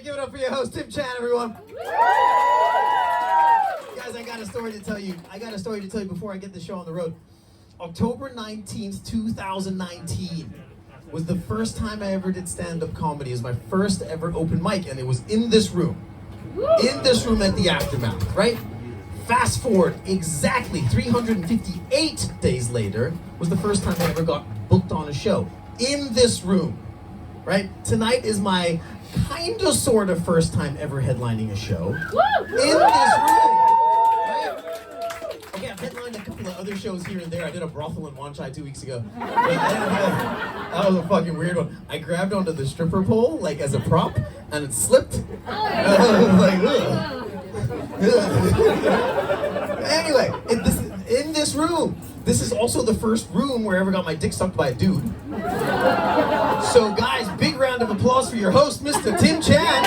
give it up for your host, Tim Chan, everyone. Guys, I got a story to tell you. Before I get the show on the road. October 19th, 2019 was the first time I ever did stand-up comedy. It was my first ever open mic, and it was in this room. In this room at the Aftermath, right? Fast forward, exactly 358 days later was the first time I ever got booked on a show. In this room, right? Tonight is my kind of sort of first time ever headlining a show. In this room, right? Okay, I've headlined a couple of other shows here and there. I did a brothel in Wanchai 2 weeks ago. That was a fucking weird one. I grabbed onto the stripper pole, like as a prop, and it slipped. I was like, ugh. Anyway, in this room, this is also the first room where I ever got my dick sucked by a dude. So guys, big round of applause for your host, Mr. Tim Chan.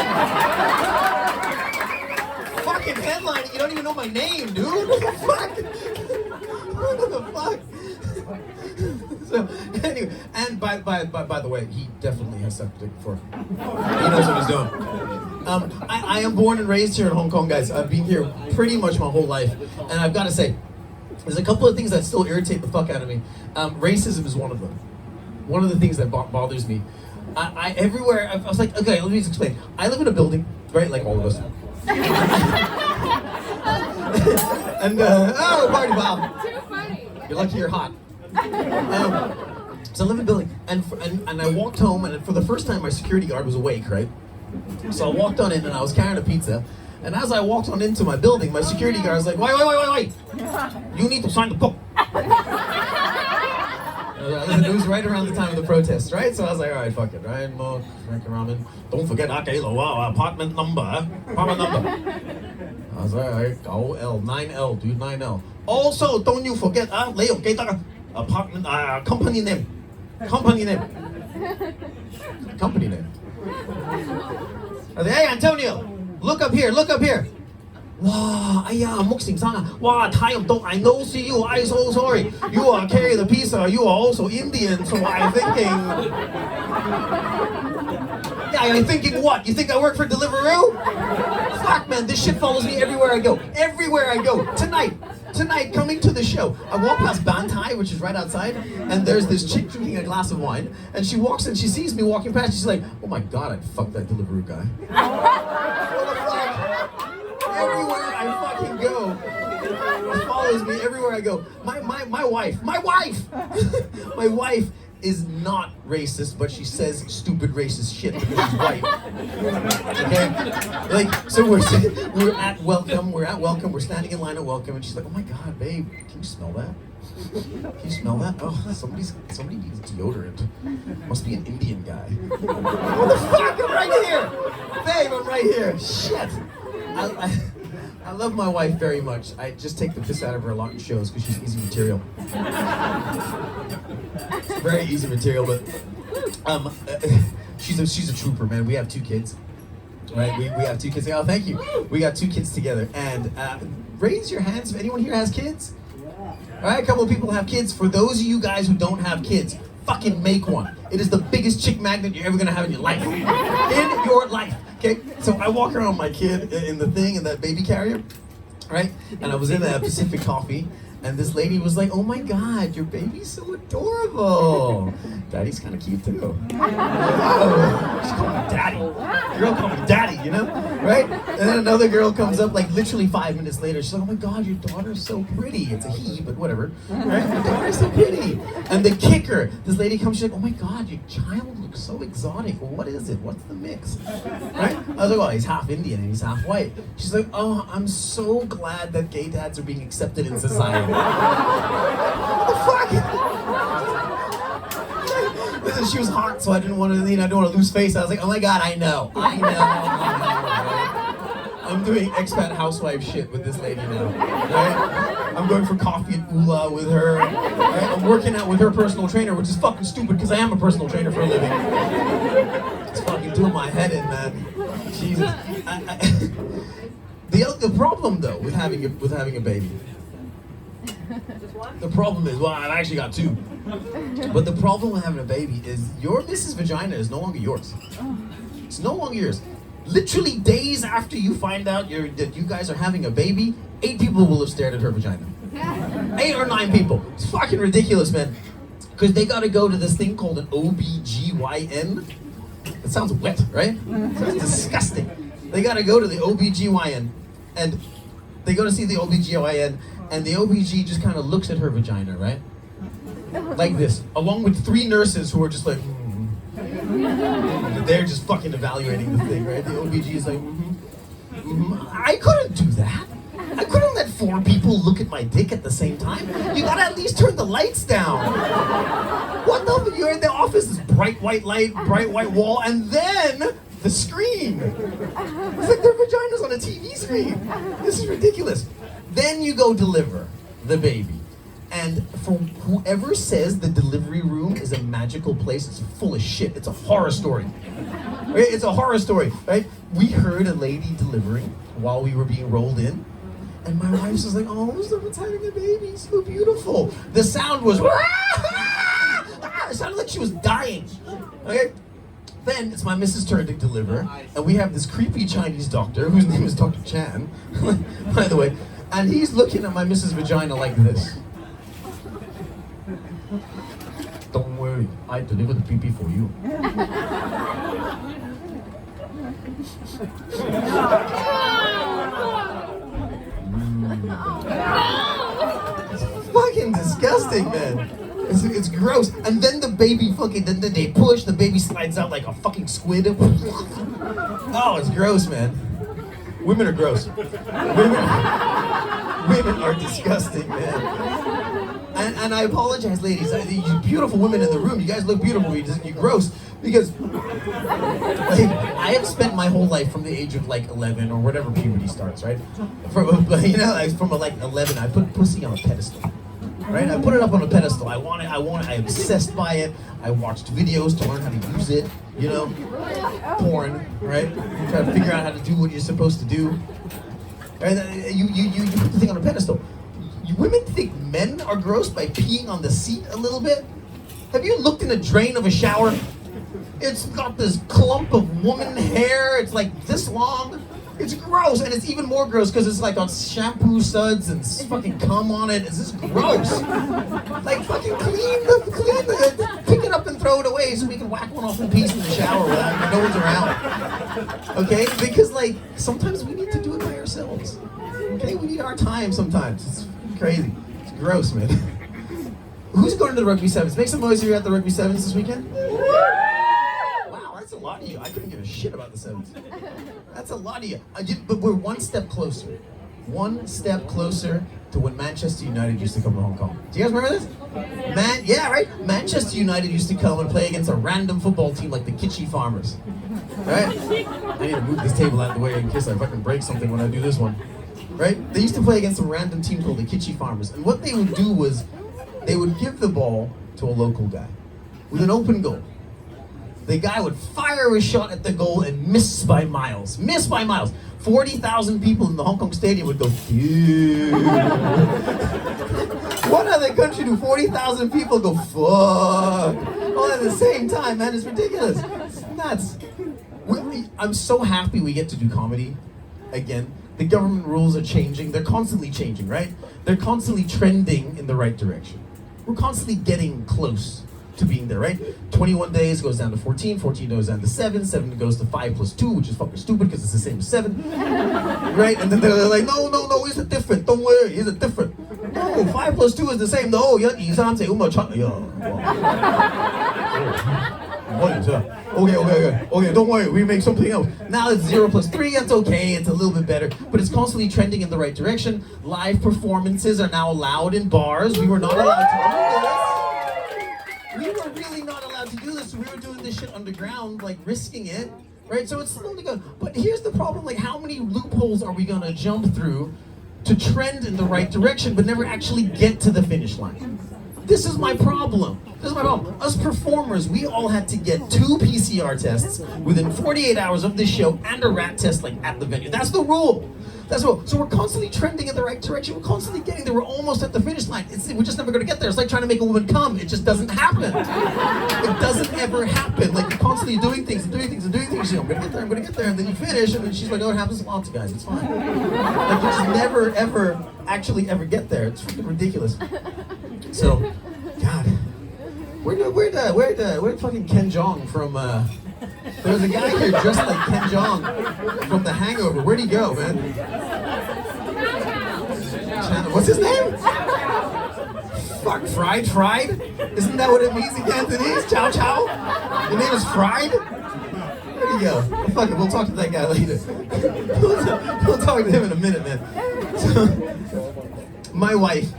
Fucking headlining, you don't even know my name, dude. What the fuck? What the fuck? So anyway, and by the way, he definitely has sucked dick before. He knows what he's doing. I am born and raised here in Hong Kong, guys. I've been here pretty much my whole life, and I've got to say, there's a couple of things that still irritate the fuck out of me. Racism is one of them. One of the things that bothers me. Everywhere, I was like, okay, let me just explain. I live in a building, right, like all of us. And, oh, party Bob. Too funny. You're lucky you're hot. So I live in a building, and I walked home, and for the first time my security guard was awake, right? So I walked on in, and I was carrying a pizza, and as I walked on into my building, my security guard was like, wait, you need to sign the book. It was right around the time of the protest, right? So I was like, all right, fuck it, right? Muk Venkataraman. Don't forget, apartment number. I was like, all right, 9L, 9L, dude, 9L. Also, don't you forget, apartment, company name. Company name. I said, hey, Antonio, look up here. Wow, Muk wow, I know see you, I'm so sorry. You are carrying the pizza, you are also Indian, so I'm thinking... Yeah, I'm thinking what? You think I work for Deliveroo? Fuck, man, this shit follows me everywhere I go. Everywhere I go. Tonight, coming to the show, I walk past Bantai, which is right outside, and there's this chick drinking a glass of wine, and she walks in, she sees me walking past, she's like, oh my god, I'd fuck that Deliveroo guy. What the fuck? Everywhere I fucking go, it follows me everywhere I go. My wife, my wife is not racist, but she says stupid racist shit because she's white. Okay? Like, so we're at welcome, we're standing in line at welcome, and she's like, oh my god, babe, can you smell that? Can you smell that? Oh, somebody needs deodorant. Must be an Indian guy. What the fuck? I'm right here! Babe, I'm right here. Shit! I love my wife very much. I just take the piss out of her a lot in shows because she's easy material. It's very easy material, but she's a trooper, man. We have 2 kids, right? We have 2 kids. Oh, thank you. We got 2 kids together. And raise your hands if anyone here has kids. All right, a couple of people have kids. For those of you guys who don't have kids, fucking make one. It is the biggest chick magnet you're ever gonna have in your life. In your life. Okay, so I walk around with my kid in the thing, in that baby carrier, right? And I was in a Pacific Coffee, and this lady was like, oh my god, your baby's so adorable. Daddy's kind of cute too. Oh, she called me daddy. The girl called me daddy, you know? Right? And then another girl comes up like literally 5 minutes later. She's like, oh my god, your daughter's so pretty. It's a he, but whatever. Right? Your daughter's so pretty. And the kicker, this lady comes, she's like, oh my god, your child looks so exotic. Well, what is it? What's the mix? Right? I was like, well, he's half Indian and he's half white. She's like, oh, I'm so glad that gay dads are being accepted in society. What the fuck? Listen, she was hot, so I didn't want to lose face. I was like, oh my god, I know. I'm doing expat housewife shit with this lady now, right? I'm going for coffee and Ula with her, right? I'm working out with her personal trainer, which is fucking stupid because I am a personal trainer for a living. It's fucking doing my head in, man. Jesus. The problem though with having a baby. The problem is, well, I've actually got 2. But the problem with having a baby is your Mrs. Vagina is no longer yours. It's no longer yours. Literally days after you find out that you guys are having a baby, 8 people will have stared at her vagina. 8 or 9 people. It's fucking ridiculous, man. Because they gotta go to this thing called an OBGYN. It sounds wet, right? It sounds disgusting. They gotta go to the OBGYN, and they go to see the OBGYN, and the OBG just kind of looks at her vagina, right? Like this, along with 3 nurses who are just like, they're just fucking evaluating the thing, right? The OBG is like, I couldn't do that. I couldn't let 4 people look at my dick at the same time. You gotta at least turn the lights down. What the? You're in the office, this bright white light, bright white wall, and then the screen. It's like their vagina's on a TV screen. This is ridiculous. Then you go deliver the baby. And for whoever says the delivery room is a magical place, it's full of shit. It's a horror story. Right? It's a horror story, right? We heard a lady delivering while we were being rolled in. And my wife was like, oh, someone's having a baby, so beautiful. The sound was, it sounded like she was dying. Okay? Then it's my missus' turn to deliver, and we have this creepy Chinese doctor, whose name is Dr. Chan, by the way, and he's looking at my missus' vagina like this. Don't worry, I delivered the pee-pee for you. It's fucking disgusting, man. It's gross. And then the baby then they push, the baby slides out like a fucking squid. Oh, it's gross, man. Women are gross. Women are disgusting, man. And I apologize, ladies. You beautiful women in the room. You guys look beautiful. You're gross. Because like, I have spent my whole life from the age of like 11 or whatever puberty starts, right? From 11, I put pussy on a pedestal. Right? I put it up on a pedestal. I want it. I'm obsessed by it. I watched videos to learn how to use it. You know, porn. Right? You try to figure out how to do what you're supposed to do. Right? You put the thing on a pedestal. Women think men are gross by peeing on the seat a little bit. Have you looked in the drain of a shower? It's got this clump of woman hair. It's like this long. It's gross, and it's even more gross because it's like on shampoo suds and fucking cum on it. It's just gross. Like fucking clean the, pick it up and throw it away so we can whack one off in peace in the shower without no one's around. Okay? Because like sometimes we need to do it by ourselves. Okay? We need our time sometimes. It's crazy. It's gross, man. Who's going to the rugby sevens? Make some noise if you're at the rugby sevens this weekend. Wow, that's a lot of you. I couldn't give a shit about the sevens. That's a lot of you. But we're one step closer. One step closer to when Manchester United used to come to Hong Kong. Do you guys remember this? Yeah, right? Manchester United used to come and play against a random football team like the Kitschy Farmers. Right? I need to move this table out of the way in case I fucking break something when I do this one. Right? They used to play against some random team called the Kitschy Farmers. And what they would do was they would give the ball to a local guy with an open goal. The guy would fire a shot at the goal and miss by miles. 40,000 people in the Hong Kong stadium would go, phew. What other country do 40,000 people go, fuck? All at the same time, man, it's ridiculous. It's nuts. I'm so happy we get to do comedy again. The government rules are changing. They're constantly changing, right? They're constantly trending in the right direction. We're constantly getting close to being there, right? 21 days goes down to 14, 14 goes down to 7, 7 goes to 5 plus 2, which is fucking stupid because it's the same as 7, right? And then they're like, no, is it different? Don't worry, is it different? No, 5 plus 2 is the same. No, 1, 2, 3, 4, 5, 6, 7, Okay, don't worry, we make something else. Now it's 0 plus 3, that's okay, it's a little bit better. But it's constantly trending in the right direction. Live performances are now allowed in bars. We were not allowed to do this. We were really not allowed to do this. We were doing this shit underground, like risking it, right? So it's slowly going. But here's the problem, like how many loopholes are we gonna jump through to trend in the right direction but never actually get to the finish line? This is my problem. Us performers, we all had to get 2 PCR tests within 48 hours of the show and a rat test like at the venue. That's the rule. That's what. So we're constantly trending in the right direction. We're constantly getting there. We're almost at the finish line. We're just never going to get there. It's like trying to make a woman come. It just doesn't happen. It doesn't ever happen. Like you're constantly doing things and doing things and doing things. You know, I'm going to get there. I'm going to get there. And then you finish, and then she's like, "Oh, it happens to lots of guys. It's fine." Like you just never ever actually ever get there. It's freaking ridiculous. So, God, where'd fucking Ken Jeong from? There was a guy here dressed like Ken Jeong from The Hangover. Where'd he go, man? What's his name? Fuck, Fried? Isn't that what it means in Cantonese? Chow Chow? Your name is Fried? Where'd he go? Fuck it, we'll talk to that guy later. We'll talk to him in a minute, man. So, my wife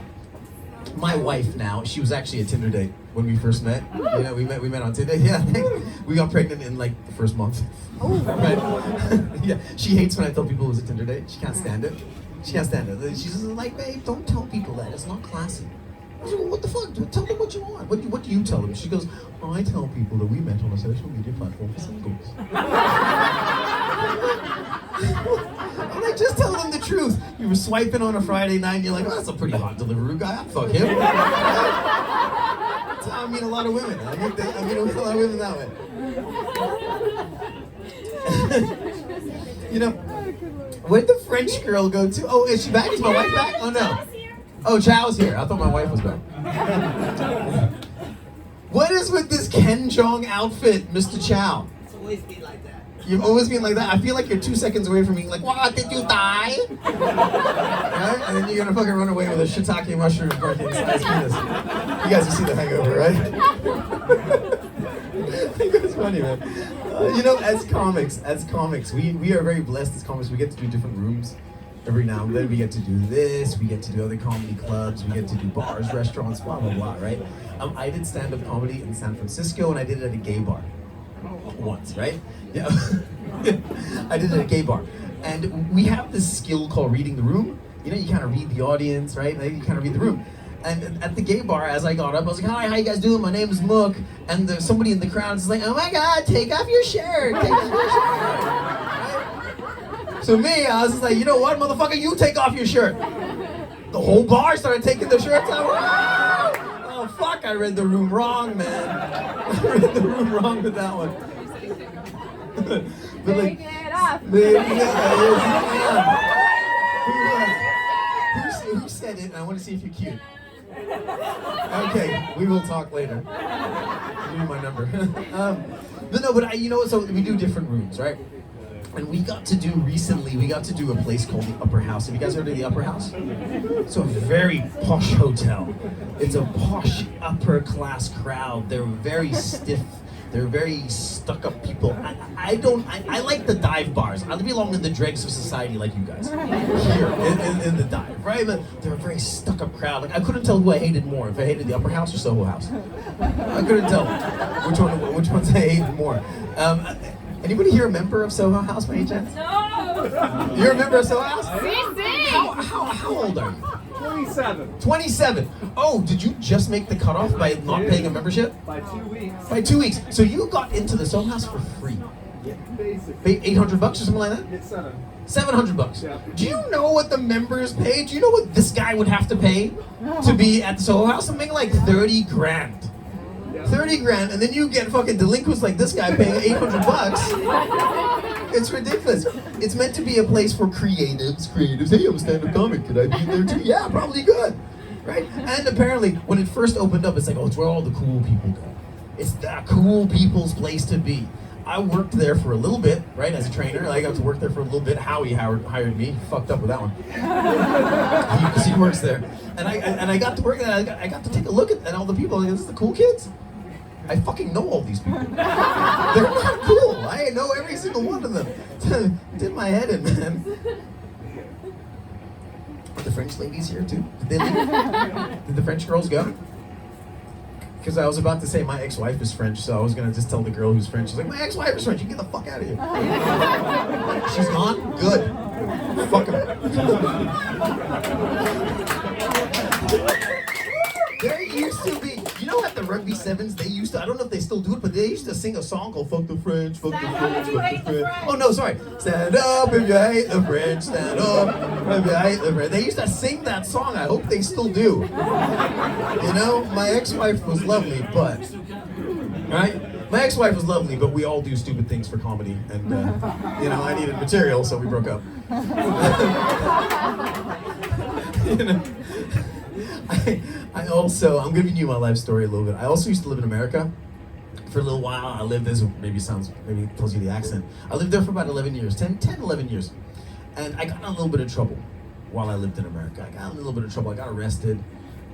now, she was actually a Tinder date when we first met. You know, we met on Tinder. Yeah, we got pregnant in like the first month. Right? Yeah, she hates when I tell people it was a Tinder date. She can't stand it. She can't stand it. She's like, babe, don't tell people that. It's not classy. I said, well, what the fuck? Tell them what you want. What do you tell them? She goes, oh, I tell people that we met on a social media platform for singles. I'm like, just tell them the truth. You were swiping on a Friday night and you're like, oh, that's a pretty hot Deliveroo guy. I'd fuck him. That's how I meet a lot of women. I meet a lot of women that way. You know, where'd the French girl go to? Oh, is she back? Is my wife back? Oh, no. Oh, Chow's here. I thought my wife was back. What is with this Ken Jeong outfit, Mr. Chow? It's always been like that. You've always been like that. I feel like you're 2 seconds away from being like, what, did you die? Right? And then you're gonna fucking run away with a shiitake mushroom fucking size penis. You guys have seen The Hangover, right? I think that's funny, man. You know, as comics, we are very blessed as comics. We get to do different rooms. Every now and then we get to do this, we get to do other comedy clubs, we get to do bars, restaurants, blah, blah, blah, right? I did stand-up comedy in San Francisco and I did it at a gay bar once, right? Yeah, I did it at a gay bar. And we have this skill called reading the room. You know, you kind of read the audience, right? You kind of read the room. And at the gay bar, as I got up, I was like, hi, how you guys doing? My name is Muk. And there's somebody in the crowd is like, oh my God, take off your shirt, take off your shirt. Right? So me, I was just like, you know what, motherfucker, you take off your shirt. The whole bar started taking their shirts off. Oh, fuck, I read the room wrong, man. I read the room wrong with that one. But like, it up. Who said it? I want to see if you're cute. Okay, we will talk later. Give me my number. But you know what, so we do different rooms, right? And we got to do a place called the Upper House. Have you guys heard of the Upper House? It's a very posh hotel. It's a posh upper class crowd. They're very stiff. They're very stuck-up people. I like the dive bars. I belong in the dregs of society like you guys. Here, in the dive, right? But they're a very stuck-up crowd. Like, I couldn't tell who I hated more, if I hated the Upper House or Soho House. I couldn't tell which ones I hated more. Anybody here a member of Soho House by any chance? No! You're a member of Soho House? See? How old are you? 27. 27. Oh, did you just make the cutoff by not paying a membership? By 2 weeks. By 2 weeks. So you got into the Soho House for free. Yeah, basically. Paid $800 or something like that? It's 7. $700. Yeah. Do you know what the members pay? Do you know what this guy would have to pay to be at the Soho House? Something like 30 grand. 30 grand, and then you get fucking delinquents like this guy paying $800. It's ridiculous. It's meant to be a place for creatives. Hey, I'm a stand-up comic. Could I be there too? Yeah, probably good. Right? And apparently, when it first opened up, it's like, oh, it's where all the cool people go. It's the cool people's place to be. I worked there for a little bit, right, as a trainer. I got to work there for a little bit. Howie hired me. He fucked up with that one. Because he works there. And I got to work there. I got to take a look at all the people. Like, this is the cool kids? I fucking know all these people. They're not cool. I know every single one of them. Did my head in, man. Are the French ladies here too? Did they leave? Did the French girls go? Because I was about to say my ex-wife is French, so I was gonna just tell the girl who's French. She's like, my ex-wife is French. You get the fuck out of here. She's gone? Good. Fuck her. There used to be, you know, at the rugby 97s, they used to, I don't know if they still do it, but they used to sing a song called Fuck the French, fuck the Stand French, up if you fuck the hate the French. French. Oh no, sorry. Stand up if you hate the French, stand up if you hate the French. They used to sing that song, I hope they still do. You know, my ex-wife was lovely, but, right? My ex-wife was lovely, but we all do stupid things for comedy, and you know, I needed material, so we broke up. You know, I'm giving you my life story a little bit. I also used to live in America for a little while. I lived, this maybe tells you the accent. I lived there for about 11 years, 11 years. And I got in a little bit of trouble while I lived in America. I got in a little bit of trouble. I got arrested.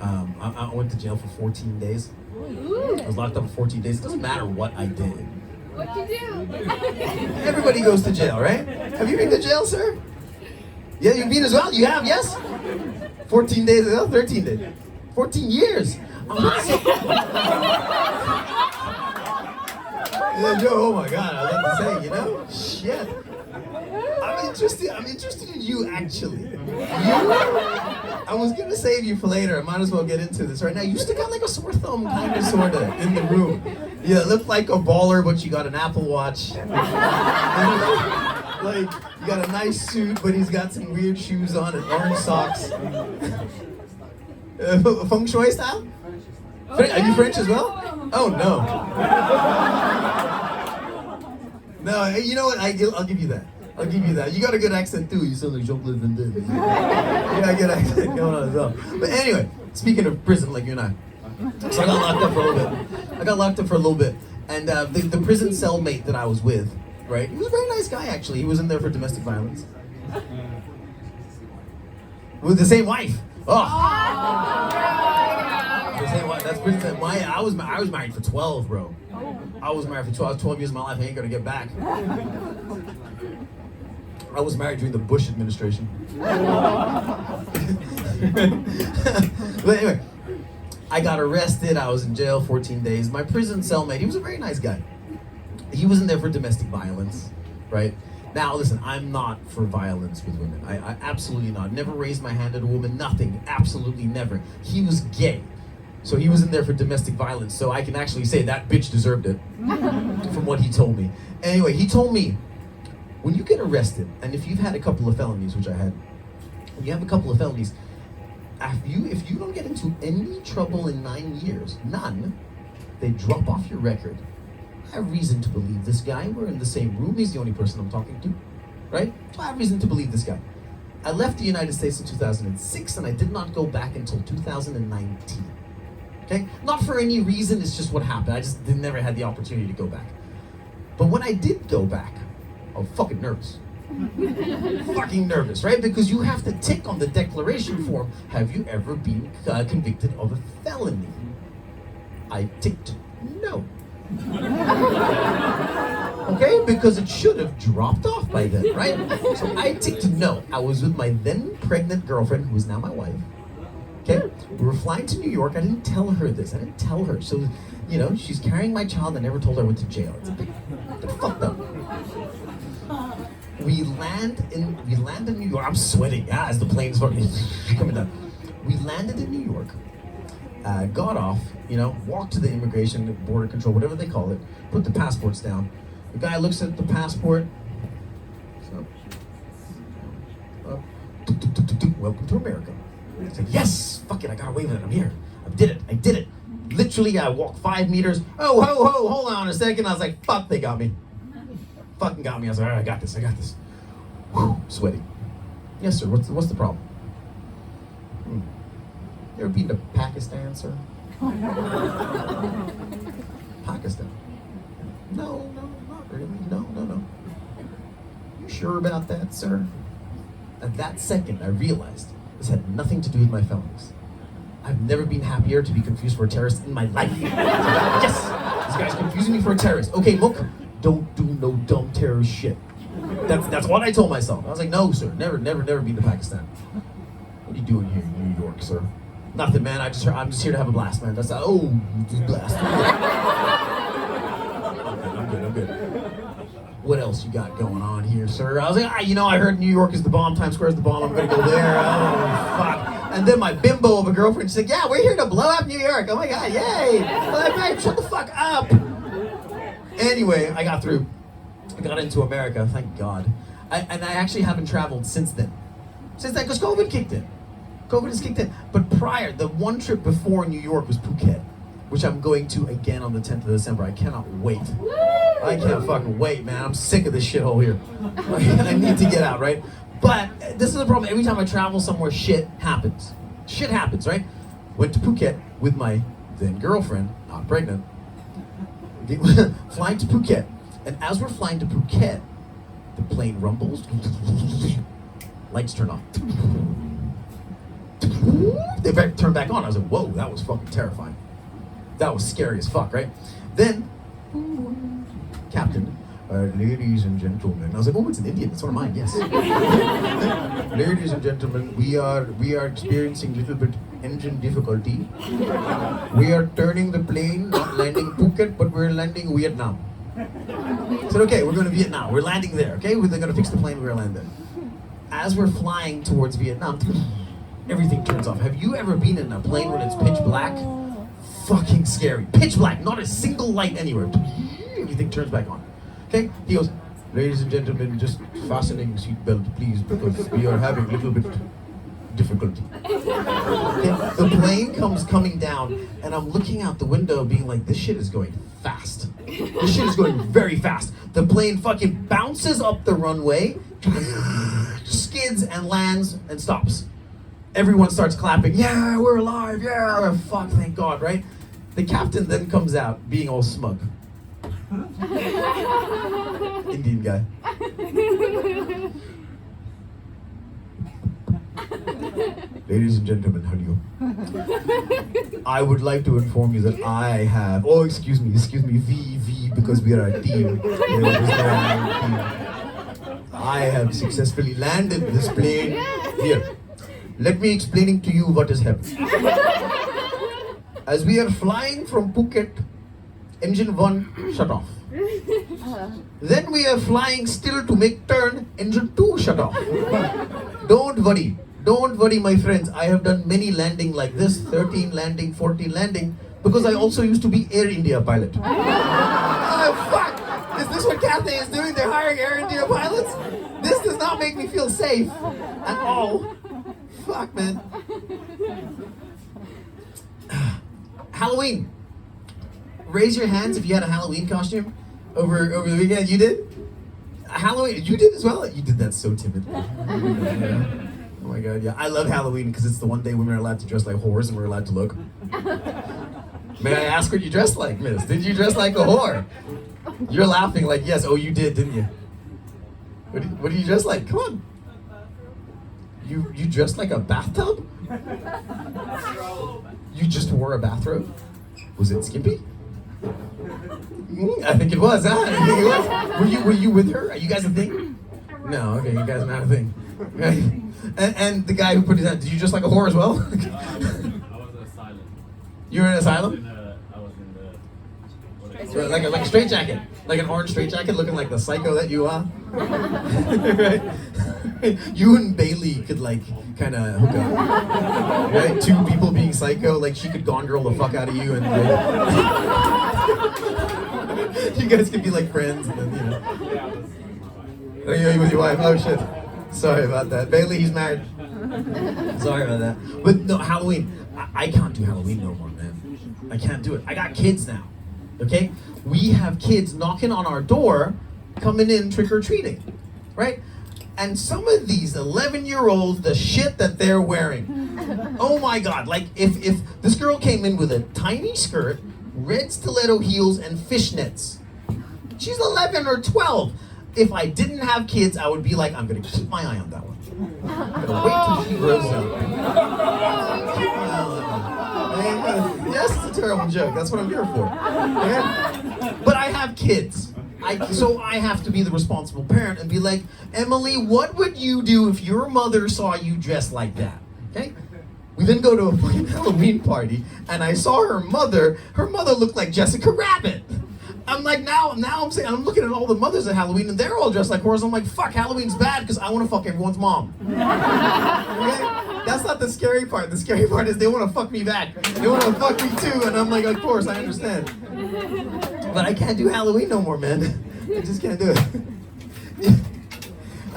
I went to jail for 14 days. I was locked up for 14 days. It doesn't matter what I did. What'd you do? Everybody goes to jail, right? Have you been to jail, sir? Yeah, you've been as well? You have, yes? 14 days, 13 days. 14 years. I'm gonna say... Yeah, Joe, oh my God, I love to say, you know? Shit. I'm interested in you, actually. I was gonna save you for later. I might as well get into this right now. You still got like a sore thumb, kind of, sorta, in the room. You look like a baller, but you got an Apple Watch. Like, you got a nice suit, but he's got some weird shoes on and orange socks. Feng Shui style? Are you French as well? Oh, no. No, you know what? I'll give you that. I'll give you that. You got a good accent too. You sound like Jean-Claude Van Damme. You got a good accent going on as well. But anyway, speaking of prison, like you and I. So I got locked up for a little bit. And the prison cellmate that I was with, right? He was a very nice guy, actually. He was in there for domestic violence. With the same wife. Oh. The same wife. That's prison. I was married for 12, bro. I was married for 12 years of my life. I ain't gonna get back. I was married during the Bush administration. But anyway, I got arrested. I was in jail 14 days. My prison cellmate, he was a very nice guy. He was in there for domestic violence, right? Now, listen, I'm not for violence with women. I absolutely not. Never raised my hand at a woman, nothing. Absolutely never. He was gay. So he was in there for domestic violence. So I can actually say that bitch deserved it from what he told me. Anyway, he told me, when you get arrested, and if you've had a couple of felonies, which I had, when you have a couple of felonies, if you don't get into any trouble in 9 years, none, they drop off your record. I have reason to believe this guy. We're in the same room. He's the only person I'm talking to, right? So I have reason to believe this guy. I left the United States in 2006, and I did not go back until 2019. Okay? Not for any reason, it's just what happened. I just never had the opportunity to go back. But when I did go back, I was fucking nervous. Fucking nervous, right? Because you have to tick on the declaration form, have you ever been convicted of a felony? I ticked no. Okay? Because it should have dropped off by then, right? So I ticked no. I was with my then pregnant girlfriend, who is now my wife. Okay? We were flying to New York. I didn't tell her this. I didn't tell her. So, you know, she's carrying my child. I never told her I went to jail. It's a bit fucked up. We land in New York. I'm sweating as the plane's fucking coming down. We landed in New York. Got off, you know, walked to the immigration, border control, whatever they call it, put the passports down. The guy looks at the passport. So, welcome to America. I said, yes, fuck it, I got away with it, I'm here. I did it. Literally, I walked 5 meters. Oh, hold on a second. I was like, fuck, they got me. Fucking got me. I was like, all right, I got this. Whew, sweaty. Yes, sir, what's the problem? You ever been to Pakistan, sir? Pakistan? No, not really. No. You sure about that, sir? At that second, I realized this had nothing to do with my felonies. I've never been happier to be confused for a terrorist in my life. Yes! This guy's confusing me for a terrorist. Okay, Muk, don't do no dumb terrorist shit. That's what I told myself. I was like, no, sir, never been to Pakistan. What are you doing here in New York, sir? Nothing, man. I'm just here to have a blast, man. That's blast. I'm good. What else you got going on here, sir? I was like, I heard New York is the bomb, Times Square is the bomb. I'm gonna go there. Oh, fuck. And then my bimbo of a girlfriend, she's like, yeah, we're here to blow up New York. Oh my God, yay. I'm like, babe, shut the fuck up. Anyway, I got through. I got into America, thank God. And I actually haven't traveled since then. Since then, because COVID kicked in. COVID has kicked in. But prior, the one trip before New York was Phuket, which I'm going to again on the 10th of December. I cannot wait. I can't fucking wait, man. I'm sick of this shithole here. I need to get out, right? But this is the problem. Every time I travel somewhere, shit happens. Shit happens, right? Went to Phuket with my then girlfriend, not pregnant. Flying to Phuket. And as we're flying to Phuket, the plane rumbles. Lights turn off. They turn back on. I was like, whoa, that was fucking terrifying. That was scary as fuck, right? Then, Captain, ladies and gentlemen. I was like, oh, it's an Indian. It's one of mine, yes. Ladies and gentlemen, we are experiencing a little bit engine difficulty. We are turning the plane, not landing Phuket, but we're landing Vietnam. I said, okay, we're going to Vietnam. We're landing there, okay? They're going to fix the plane, we're going to land there. As we're flying towards Vietnam, everything turns off. Have you ever been in a plane when it's pitch black? Fucking scary. Pitch black, not a single light anywhere. Everything turns back on. Okay? He goes, ladies and gentlemen, just fastening seatbelt, please, because we are having a little bit difficulty. Okay? The plane comes coming down, and I'm looking out the window being like, this shit is going fast. This shit is going very fast. The plane fucking bounces up the runway, skids and lands and stops. Everyone starts clapping. Yeah, we're alive. Yeah, fuck, thank God, right? The captain then comes out being all smug. Indian guy. Ladies and gentlemen, how do you? I would like to inform you that I have, oh, excuse me, VV, because we are a team. I have successfully landed this plane here. Let me explaining to you what has happened. As we are flying from Phuket, engine 1 shut off. Then we are flying still to make turn, engine 2 shut off. Don't worry, my friends. I have done many landing like this, 13 landing, 14 landing, because I also used to be Air India pilot. Oh, fuck! Is this what Cathay is doing? They're hiring Air India pilots? This does not make me feel safe at all. Fuck, man. Halloween. Raise your hands if you had a Halloween costume over the weekend. You did? Halloween, you did as well? You did that so timidly. Oh my God, yeah. I love Halloween because it's the one day women are allowed to dress like whores and we're allowed to look. May I ask what you dressed like, miss? Did you dress like a whore? You're laughing like, yes, oh, you did, didn't you? What do you dress like? Come on. You dressed like a bathtub? You just wore a bathrobe? Was it skimpy? I think it was, huh? I think it was. Were you with her? Are you guys a thing? No, okay, you guys are not a thing. Okay. And the guy who put his hand, did you dress like a whore as well? I was in asylum. You were in asylum? I was in the... Like a straight jacket, like an orange straight jacket, looking like the psycho that you are. Right? You and Bailey could like kind of hook up, right? Two people being psycho, like she could Gone Girl the fuck out of you, and you guys could be like friends, and then you know. Oh, you're with your wife. Oh shit. Sorry about that, Bailey. He's married. Sorry about that. But no, Halloween. I can't do Halloween no more, man. I can't do it. I got kids now. Okay? We have kids knocking on our door, coming in trick-or-treating, right? And some of these 11-year-olds, the shit that they're wearing. Oh my God, like if this girl came in with a tiny skirt, red stiletto heels, and fishnets. She's 11 or 12. If I didn't have kids, I would be like, I'm gonna keep my eye on that one. I'm gonna wait till she grows up. Yes, it's a terrible joke. That's what I'm here for. Okay? But I have kids. So I have to be the responsible parent and be like, Emily, what would you do if your mother saw you dressed like that? Okay? We then go to a fucking Halloween party, and I saw her mother. Her mother looked like Jessica Rabbit. I'm like, now I'm saying, I'm looking at all the mothers at Halloween, and they're all dressed like whores. I'm like, fuck, Halloween's bad because I want to fuck everyone's mom. Okay? That's not the scary part. The scary part is they want to fuck me back. They want to fuck me too, and I'm like, of course, I understand. But I can't do Halloween no more, man. I just can't do it.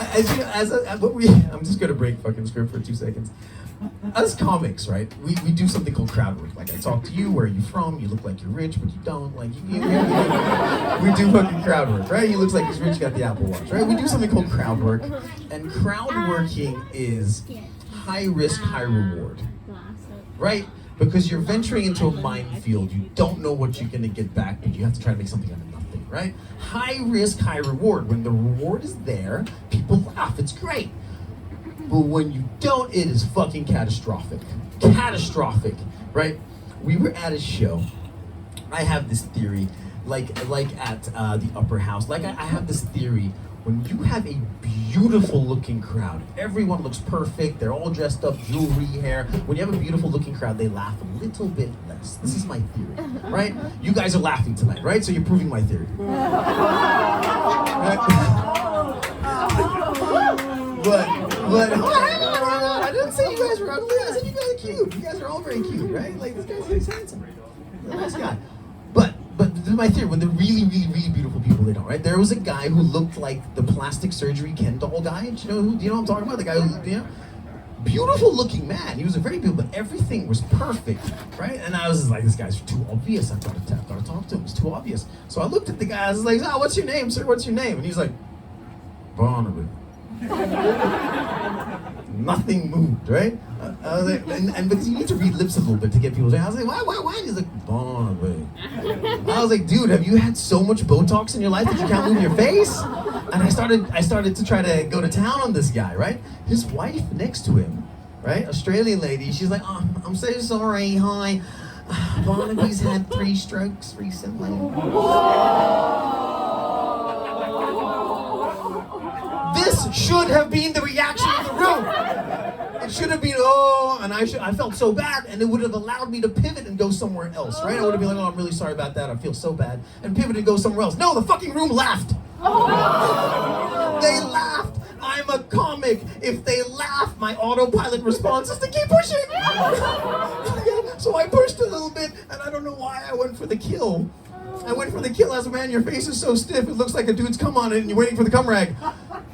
I'm just gonna break fucking script for 2 seconds. As comics, right? We do something called crowd work. Like I talk to you, where are you from? You look like you're rich, but you don't. Like we do fucking crowd work, right? He looks like he's rich, got the Apple Watch, right? We do something called crowd work, and crowd working is high risk, high reward, right? Because you're venturing into a minefield. You don't know what you're gonna get back, but you have to try to make something out of nothing, right? High risk, high reward. When the reward is there, people laugh. It's great. But when you don't, it is fucking catastrophic. Catastrophic, right? We were at a show. I have this theory, like at the Upper House. Like I have this theory. When you have a beautiful looking crowd, everyone looks perfect. They're all dressed up, jewelry, hair. When you have a beautiful looking crowd, they laugh a little bit less. This is my theory, right? You guys are laughing tonight, right? So you're proving my theory. Right? But I didn't say you guys were ugly. I said you guys are cute. You guys are all very cute, right? Like this guy's handsome. He's a nice guy. But this is my theory. When they're really, really, really beautiful people, they don't, right? There was a guy who looked like the plastic surgery Ken doll guy. Do you know what I'm talking about? The guy who, beautiful looking man. He was a very beautiful, but everything was perfect, right? And I was just like, this guy's too obvious. I thought to talk to him. It's too obvious. So I looked at the guy. I was like, what's your name, sir? What's your name? And he's like, Barnaby. Nothing moved, right? I was like, and because you need to read lips a little bit to get people. I was like, why? He's like, Barnaby. I was like, dude, have you had so much Botox in your life that you can't move your face? And I started to try to go to town on this guy, right? His wife next to him, right? Australian lady. She's like, oh, I'm so sorry. Hi, Barnaby's had 3 strokes recently. This should have been the reaction of the room. It should have been, oh, and I felt so bad, and it would have allowed me to pivot and go somewhere else, right? I would have been like, oh, I'm really sorry about that, I feel so bad, and pivot and go somewhere else. No, the fucking room laughed. They laughed. I'm a comic. If they laugh, my autopilot response is to keep pushing. So I pushed a little bit, and I don't know why I went for the kill. I went for the kill. As a man, your face is so stiff, it looks like a dude's cum on it, and you're waiting for the cum rag.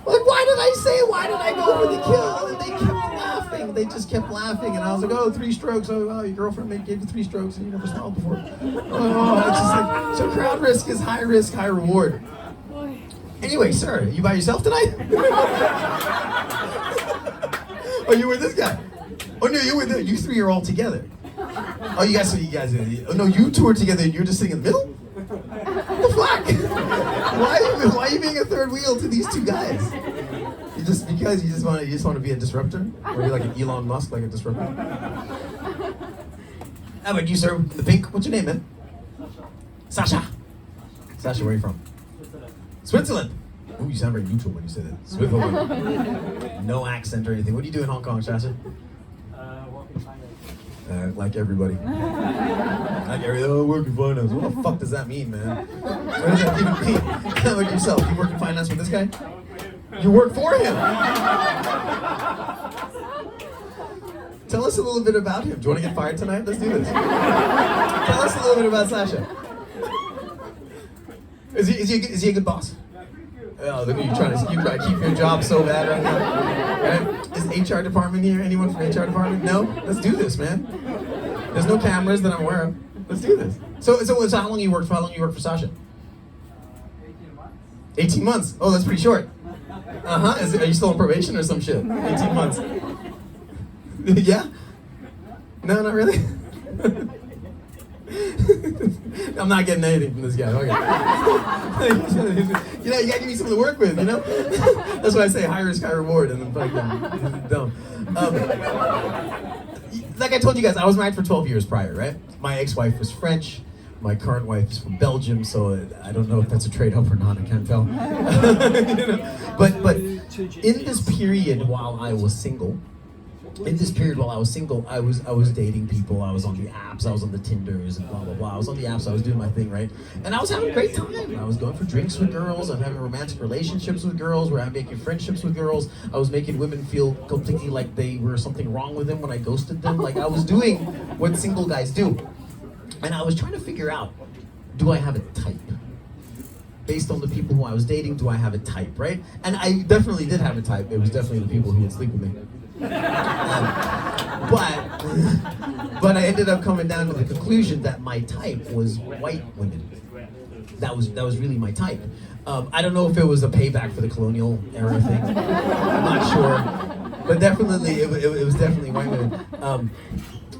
Like, why did I say it? Why did I go for the kill? And they kept laughing. They just kept laughing. And I was like, oh, 3 strokes. Oh, your girlfriend gave you 3 strokes and you never smiled before. Oh, it's just like, so crowd risk, high reward. Anyway, sir, you by yourself tonight? Oh, you with this guy? Oh, no, you with him. You 3 are all together. Oh, you guys, oh, no, you 2 are together and you're just sitting in the middle? What the fuck? Why are you being a third wheel to these 2 guys? You just want to be a disruptor? Or be like an Elon Musk, like a disruptor? How about you, sir? The pink? What's your name, man? Sasha. Sasha, where are you from? Switzerland. Ooh, you sound very neutral when you say that. Switzerland. No accent or anything. What do you do in Hong Kong, Sasha? Like everybody. Work in finance. What the fuck does that mean, man? What does that even mean? How about yourself? You work in finance with this guy? You work for him! Tell us a little bit about him. Do you want to get fired tonight? Let's do this. Tell us a little bit about Sasha. Is he a good boss? Oh, look at you trying to keep your job so bad right now. Right? Is HR department here? Anyone from HR department? No? Let's do this, man. There's no cameras that I'm aware of. Let's do this. So how long you work for? How long you work for Sasha? 18 months. 18 months. Oh, that's pretty short. Are you still on probation or some shit? 18 months. Yeah? No, not really. I'm not getting anything from this guy. Okay. You gotta give me something to work with, That's why I say high risk, high reward, and I'm fucking dumb. Like I told you guys, I was married for 12 years prior, right? My ex-wife was French. My current wife is from Belgium, so I don't know if that's a trade-off or not. I can't tell. But in this period while I was single, in this period while I was single, I was dating people. I was on the apps. I was on the Tinders and blah blah blah. I was on the apps. I was doing my thing, right? And I was having a great time. I was going for drinks with girls. I'm having romantic relationships with girls. Where I'm making friendships with girls. I was making women feel completely like they were something wrong with them when I ghosted them. Like I was doing what single guys do. And I was trying to figure out, do I have a type? Based on the people who I was dating, do I have a type, right? And I definitely did have a type. It was definitely the people who would sleep with me. But I ended up coming down to the conclusion that my type was white women. That was really my type. I don't know if it was a payback for the colonial era thing. I'm not sure, but definitely it was definitely white women.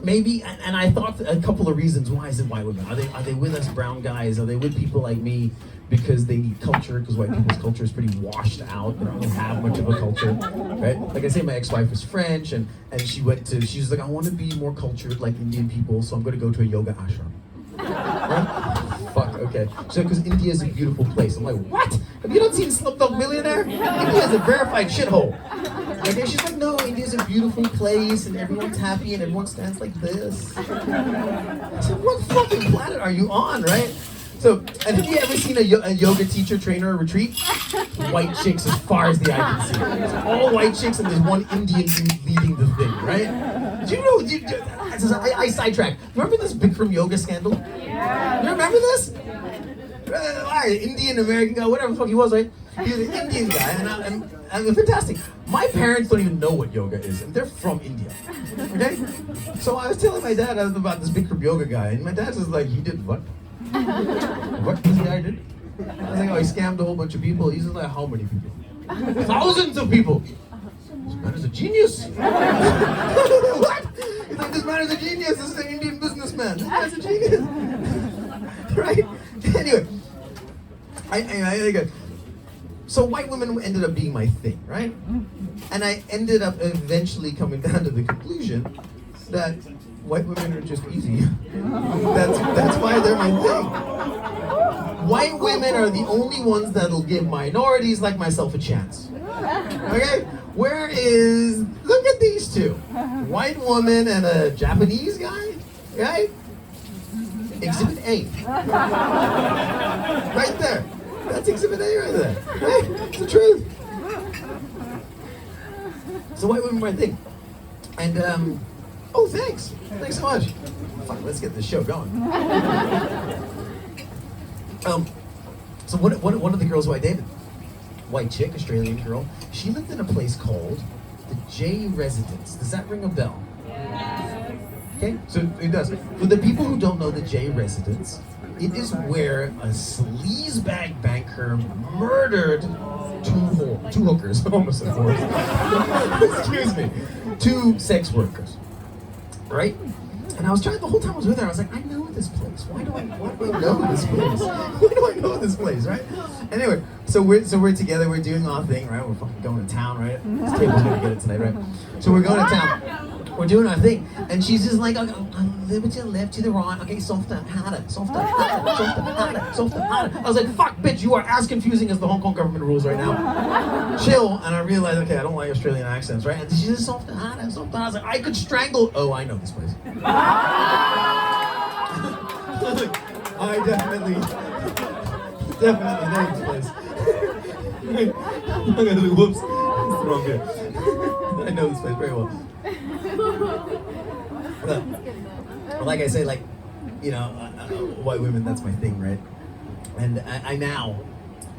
Maybe, and I thought a couple of reasons. Why is it white women? Are they with us brown guys? Are they with people like me because they need culture? Because white people's culture is pretty washed out. They don't really have much of a culture, right? Like I say, my ex-wife was French, and she was like, I want to be more cultured like Indian people, so I'm going to go to a yoga ashram. Right? Fuck, okay. So, because India is a beautiful place. I'm like, what? Have you not seen Slumdog Millionaire? India is a verified shithole. Okay, she's like, no, India's a beautiful place, and everyone's happy, and everyone stands like this. I said, what fucking planet are you on, right? So, have you ever seen a yoga teacher, trainer, retreat? White chicks as far as the eye can see. It's all white chicks, and there's one Indian dude leading the thing, right? Do you know, I sidetracked. Remember this Bikram yoga scandal? Yeah. You remember this? Indian American guy, whatever the fuck he was, right? He was an Indian guy, and it was fantastic. My parents don't even know what yoga is, and they're from India. Okay? So I was telling my dad about this Bikram yoga guy, and my dad was like, he did what? What this guy did? I was like, oh, he scammed a whole bunch of people. He's like, how many people? Thousands of people. This man is a genius. What? He's like, this man is a genius. This is an Indian businessman. This man is a genius. Right? Anyway, so white women ended up being my thing, right? And I ended up eventually coming down to the conclusion that white women are just easy. That's why they're my thing. White women are the only ones that'll give minorities like myself a chance. Okay? Look at these two. White woman and a Japanese guy, right? Exhibit A. Right there. That's Exhibit A right there. Right? It's the truth. So white women are my thing. And, oh, thanks. Thanks so much. Fuck, let's get this show going. So one of the girls who I dated, white chick, Australian girl, she lived in a place called the J Residence. Does that ring a bell? Okay, so it does. For the people who don't know the J Residence, it is where a sleazebag banker murdered two hookers, almost of course. Excuse me, 2 sex workers, right? And I was trying the whole time I was with her. I was like, I know this place. Why do I know this place? Why do I know this place, right? Anyway, so we're together. We're doing our thing, right? We're fucking going to town, right? This table's gonna get it tonight, right? So we're going to town. We're doing our thing, and she's just like, okay, a little bit to the left, to the right, okay, softer, harder, softer, harder, softer, harder, softer, harder. I was like, fuck, bitch, you are as confusing as the Hong Kong government rules right now. Chill, and I realized, okay, I don't like Australian accents, right? And she's just softer, harder, softer. I was like, I could strangle. Oh, I know this place. I definitely know this place. I'm gonna do, whoops, it's the wrong bit. I know this place very well. Like I say, like, you know, white women, that's my thing, right? And I now,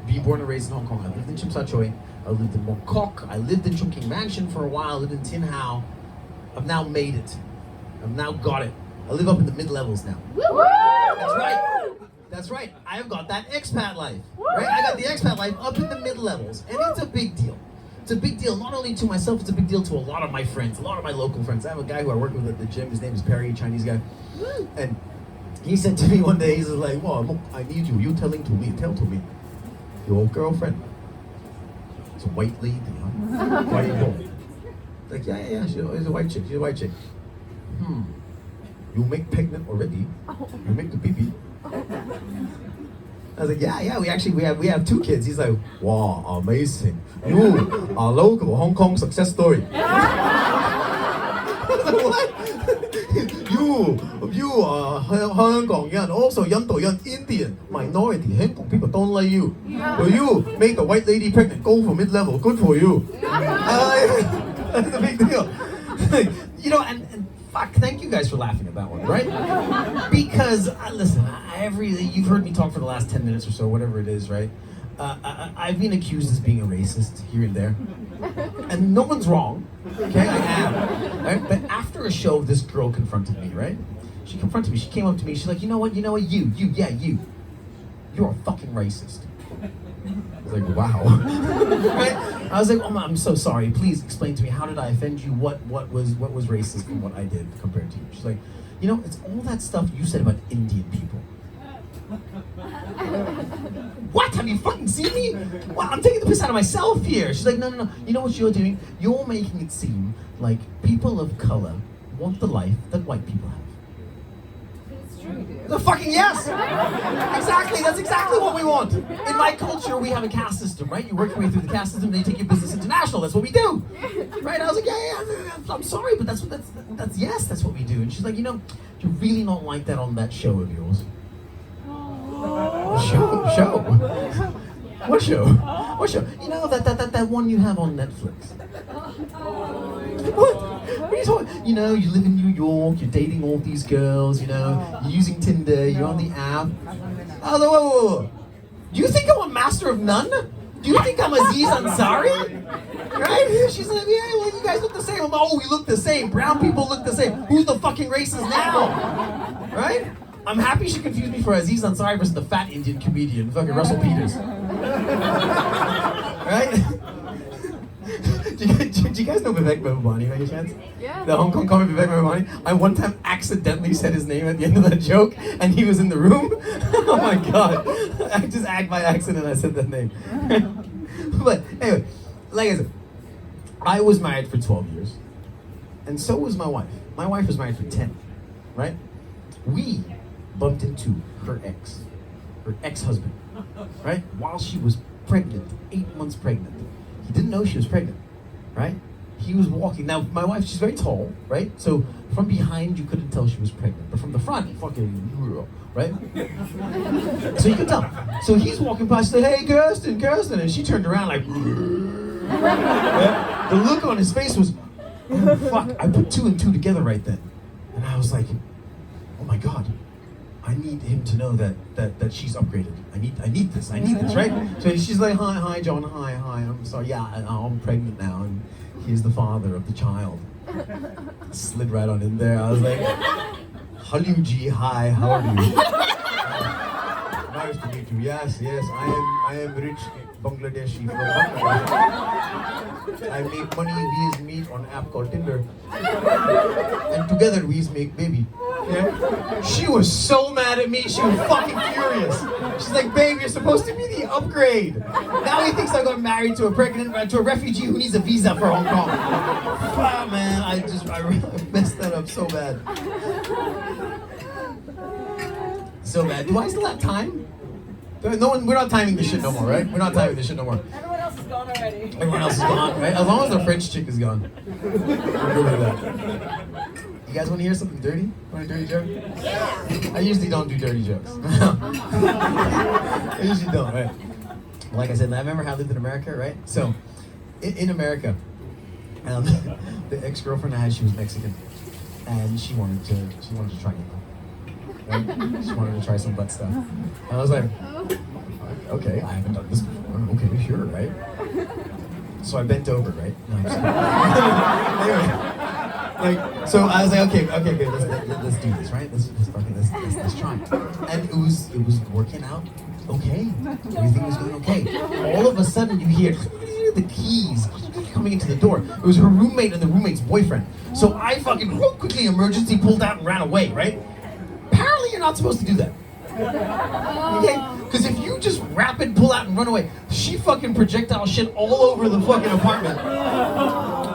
being born and raised in Hong Kong, I lived in Tsim Sha Tsui, I lived in Mok Kok, I lived in Chung King Mansion for a while, I lived in Tin Hau. I've now made it. I've now got it. I live up in the mid-levels now. That's right. That's right. I have got that expat life, right? I got the expat life up in the mid-levels, and it's a big deal. It's a big deal, not only to myself, it's a big deal to a lot of my friends, a lot of my local friends. I have a guy who I work with at the gym, his name is Perry, a Chinese guy. And he said to me one day, he's like, well, Muk, I need you tell to me, your girlfriend, it's a white lady, huh? White woman. Like, yeah, she's a white chick, You make pregnant already? You make the baby? I was like, yeah, we have 2 kids. He's like, wow, amazing. You are local Hong Kong success story. What? You are Hong Kong also Indian, Indian minority. Hong Kong people don't like you. But you make the white lady pregnant, go for mid-level. Good for you. That's a big deal. You know, and fuck, thank you guys for laughing at that one, right? Because, listen, you've heard me talk for the last 10 minutes or so, whatever it is, right? I've been accused as being a racist here and there. And no one's wrong, okay? I am, right? But after a show, this girl confronted me, right? She confronted me, she came up to me, she's like, you know what, you. You're a fucking racist. I was like, wow. Right? I was like, oh, I'm so sorry. Please explain to me, how did I offend you? What was racist from what I did compared to you? She's like, you know, it's all that stuff you said about Indian people. What? Have you fucking seen me? Well, I'm taking the piss out of myself here. She's like, no. You know what you're doing? You're making it seem like people of color want the life that white people have. It's true, dude. The fucking yes! Exactly, that's exactly what we want. In my culture, we have a caste system, right? You work your way through the caste system, then you take your business international. That's what we do, right? I was like, yeah. I'm sorry, but that's what we do. And she's like, you know, you're really not like that on that show of yours. Show? What show? What show? You know that one you have on Netflix. What are you talking? You know, you live in New York, you're dating all these girls, you know, you're using Tinder, you're on the app. Oh, whoa. Do you think I'm a master of none? Do you think I'm Aziz Ansari? Right? She's like, yeah, well, you guys look the same. I'm like, oh, we look the same. Brown people look the same. Who's the fucking racist now? Right? I'm happy she confused me for Aziz Ansari versus the fat Indian comedian, fucking Russell Peters. Right? Do you guys know Vivek Mahbubani by any chance? Yeah. The Hong Kong comic Vivek Mahbubani? I one time accidentally said his name at the end of that joke, and he was in the room. Oh my god. I just by accident I said that name. But anyway, like I said, I was married for 12 years. And so was my wife. My wife was married for 10, right? We bumped into her ex-husband, right? While she was pregnant, 8 months pregnant. He didn't know she was pregnant, right? He was walking. Now, my wife, she's very tall, right? So from behind, you couldn't tell she was pregnant. But from the front, fucking, right? So you could tell. So he's walking past, she's like, hey, Kirsten. And she turned around like, right? The look on his face was, oh, fuck. I put 2 and 2 together right then. And I was like, oh my God. I need him to know that she's upgraded. I need this, right? So she's like, hi, John, hi, I'm sorry, yeah, I'm pregnant now, and he's the father of the child. Slid right on in there. I was like, hello, G, hi, how are you? Nice to meet you. Yes, I am rich Bangladeshi from Bangladesh. I make money, we meet on an app called Tinder. And together we make baby. Yeah? She was so mad at me, she was fucking furious. She's like, babe, you're supposed to be the upgrade. Now he thinks I got married to a refugee who needs a visa for Hong Kong. Wow, man, I messed that up so bad. So bad. Do I still have time? We're not timing this shit no more, right? We're not timing this shit no more. Everyone else is gone already. Everyone else is gone, right? As long as the French chick is gone. We're good with that. You guys want to hear something dirty? Want a dirty joke? Yeah. I usually don't do dirty jokes. I usually don't, right? Like I said, I remember how I lived in America, right? So, in America, the ex-girlfriend I had, she was Mexican, and she wanted to try it. Right? She wanted to try some butt stuff. And I was like, okay, I haven't done this before. Okay, sure, right? So I bent over, right? No, I'm just anyway, so I was like, okay, let's do this, right? Let's try it. And it was working out okay. Everything was going okay. All of a sudden, you hear the keys coming into the door. It was her roommate and the roommate's boyfriend. So I fucking quickly emergency pulled out and ran away, right? Apparently you're not supposed to do that. Okay? Because if you just rapid pull out and run away, she fucking projectile shit all over the fucking apartment.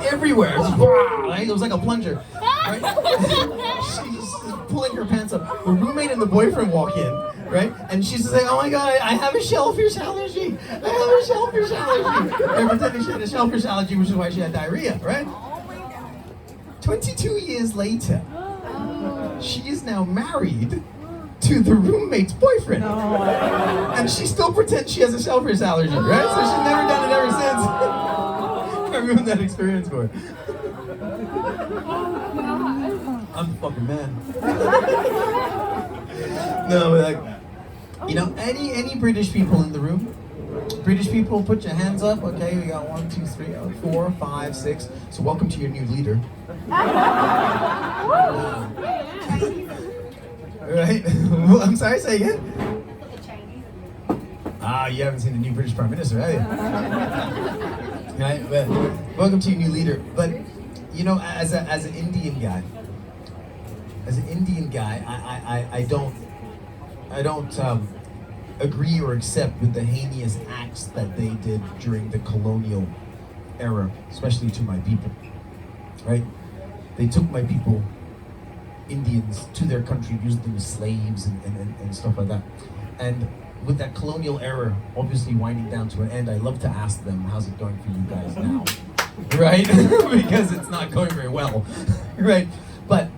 Everywhere. Right? It was like a plunger. Right? She's pulling her pants up. The roommate and the boyfriend walk in, right? And she's just like, oh my God, I have a shellfish allergy. And pretending she had a shellfish allergy, which is why she had diarrhea, right? 22 years later, she is now married to the roommate's boyfriend. And she still pretends she has a shellfish allergy, right? So she's never done it ever since. I ruined that experience for her. I'm the fucking man. No, but like, you know, any British people in the room? British people, put your hands up. Okay, we got 1, 2, 3, 4, 5, 6. So welcome to your new leader. Right? I'm sorry, say again? Ah, you haven't seen the new British Prime Minister, have you? Right? But welcome to your new leader. But you know, as an Indian guy, I don't agree or accept with the heinous acts that they did during the colonial era, especially to my people. Right? They took my people, Indians, to their country, used them as slaves and stuff like that. And with that colonial era obviously winding down to an end, I love to ask them, how's it going for you guys now? Right? Because it's not going very well. Right? But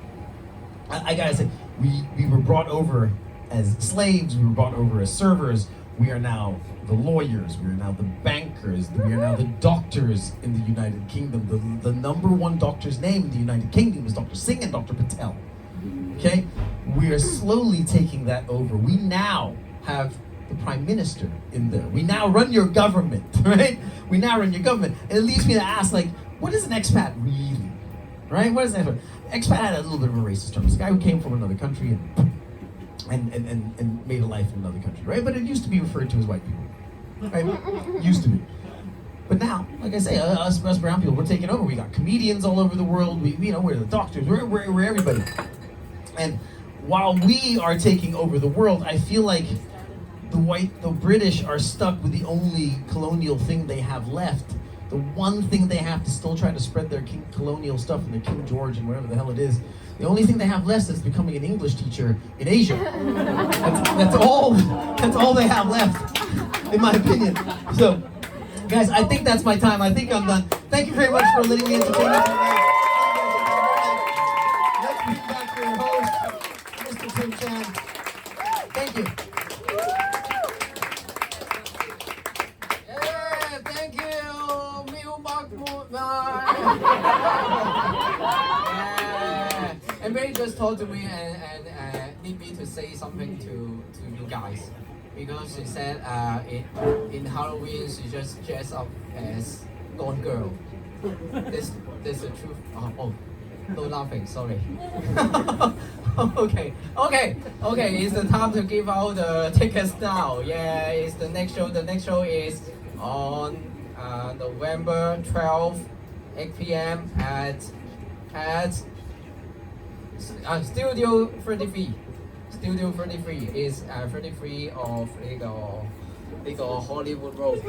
I gotta say, we were brought over as slaves, we were brought over as servers. We are now the lawyers, we are now the bankers, we are now the doctors in the United Kingdom. The number one doctor's name in the United Kingdom is Dr. Singh and Dr. Patel. Okay? We are slowly taking that over. We now have the Prime Minister in there. We now run your government, right? We now run your government. And it leads me to ask, like, what is an expat really? Right? What is an expat? Expat had a little bit of a racist term. This guy who came from another country and made a life in another country, right? But it used to be referred to as white people, right? Used to be. But now, like I say, us brown people, we're taking over. We got comedians all over the world. We're the doctors. We're everybody. And while we are taking over the world, I feel like the British are stuck with the only colonial thing they have left. The one thing they have to still try to spread their colonial stuff and their King George and whatever the hell it is. The only thing they have left is becoming an English teacher in Asia. That's all they have left, in my opinion. So, guys, I think that's my time. I think I'm done. Thank you very much for letting me entertain you tonight. Let's bring back your host, Mr. Tim Chan. Thank you. Yeah, thank you, Muk. And Mary just talked to me and need me to say something to you guys, because she said in Halloween she just dressed up as Gone Girl. This the truth. Oh, no laughing. Sorry. Okay. It's the time to give out the tickets now. Yeah, it's the next show. The next show is on November 12th, 8 p.m. at Studio 33. Studio 33 is 33 of 呢個 Hollywood Road。